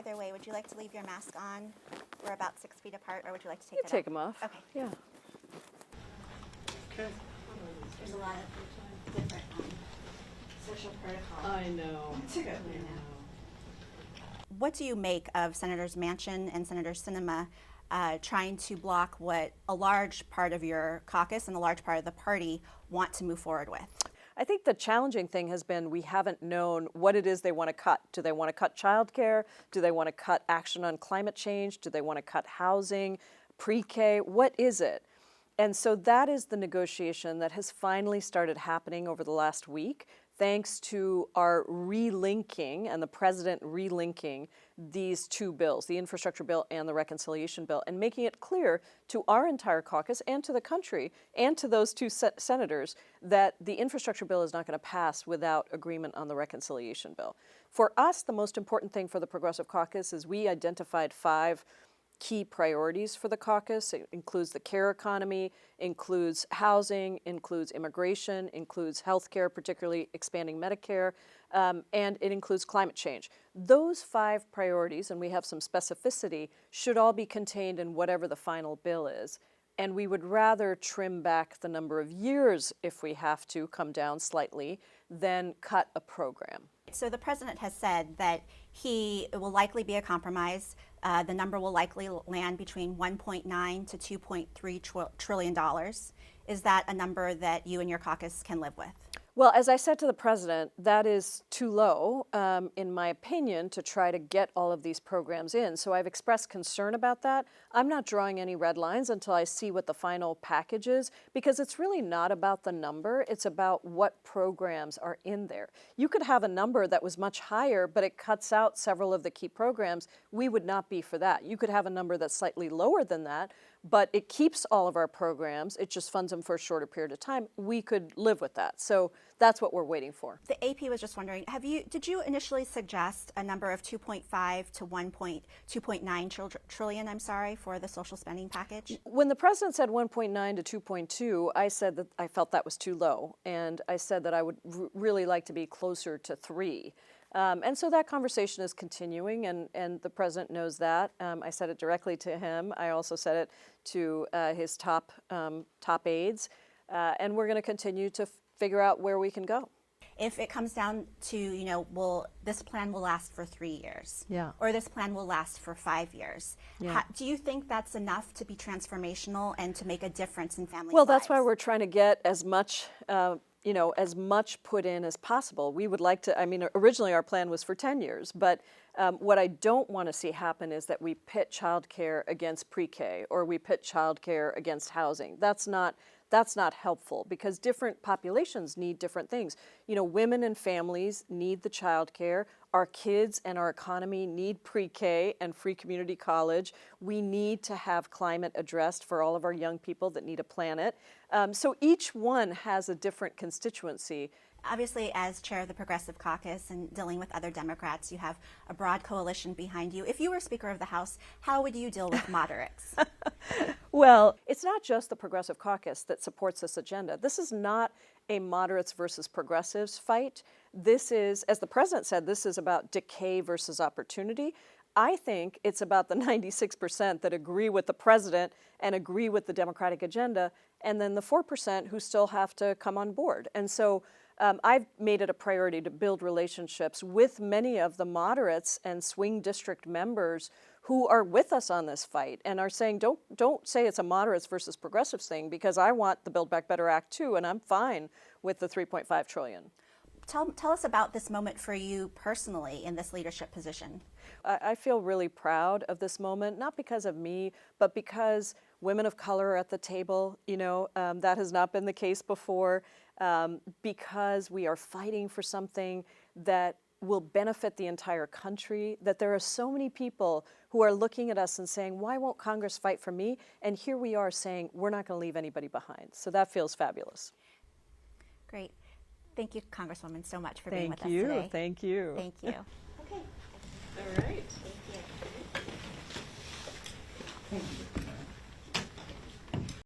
either way. Would you like to leave your mask on? We're about 6 feet apart, or would you like to take it off? Take them off. Okay. Yeah. Okay. There's a lot of different social protocol. I know. What do you make of Senators Manchin and Senator Sinema trying to block what a large part of your caucus and a large part of the party want to move forward with? I think the challenging thing has been we haven't known what it is they want to cut. Do they want to cut childcare? Do they want to cut action on climate change? Do they want to cut housing, pre-K? What is it? And so that is the negotiation that has finally started happening over the last week, thanks to our relinking and the president relinking these two bills, the infrastructure bill and the reconciliation bill, and making it clear to our entire caucus and to the country and to those two senators that the infrastructure bill is not going to pass without agreement on the reconciliation bill. For us, the most important thing for the Progressive Caucus is we identified 5 key priorities for the caucus. It includes the care economy, includes housing, includes immigration, includes healthcare, particularly expanding Medicare, and it includes climate change. Those 5 priorities, and we have some specificity, should all be contained in whatever the final bill is. And we would rather trim back the number of years if we have to, come down slightly, than cut a program. So the president has said that it will likely be a compromise. The number will likely land between $1.9 to $2.3 trillion. Is that a number that you and your caucus can live with? Well, as I said to the president, that is too low, in my opinion, to try to get all of these programs in. So I've expressed concern about that. I'm not drawing any red lines until I see what the final package is, because it's really not about the number. It's about what programs are in there. You could have a number that was much higher, but it cuts out several of the key programs. We would not be for that. You could have a number that's slightly lower than that, but it keeps all of our programs. It just funds them for a shorter period of time. We could live with that. So that's what we're waiting for. The AP was just wondering, did you initially suggest a number of 2.5 to 2.9 trillion, for the social spending package? When the president said 1.9 to 2.2, I said that I felt that was too low. And I said that I would really like to be closer to 3. And so that conversation is continuing, and the president knows that. I said it directly to him. I also said it to his top aides, and we're going to continue to figure out where we can go. If it comes down to, this plan will last for 3 years, yeah, or this plan will last for 5 years, yeah. Do you think that's enough to be transformational and to make a difference in families' Well, lives? that's why we're trying to get as much as much put in as possible. We would like to, originally our plan was for 10 years, but what I don't want to see happen is that we pit childcare against pre-K or we pit childcare against housing. That's not helpful, because different populations need different things. Women and families need the childcare. Our kids and our economy need pre-K and free community college. We need to have climate addressed for all of our young people that need a planet. So each one has a different constituency. Obviously, as chair of the Progressive Caucus and dealing with other Democrats, you have a broad coalition behind you. If you were Speaker of the House, how would you deal with moderates? Well, it's not just the Progressive Caucus that supports this agenda. This is not a moderates versus progressives fight. This is, as the president said, this is about decay versus opportunity. I think it's about the 96% that agree with the president and agree with the Democratic agenda, and then the 4% who still have to come on board. And so I've made it a priority to build relationships with many of the moderates and swing district members who are with us on this fight and are saying, don't say it's a moderates versus progressives thing, because I want the Build Back Better Act too, and I'm fine with the $3.5 trillion. Tell us about this moment for you personally in this leadership position. I feel really proud of this moment, not because of me, but because women of color are at the table. That has not been the case before, because we are fighting for something that will benefit the entire country, that there are so many people who are looking at us and saying, why won't Congress fight for me? And here we are saying, we're not going to leave anybody behind. So that feels fabulous. Great. Thank you, Congresswoman, so much for being with us today. Thank you. Thank you. Okay. All right. Thank you.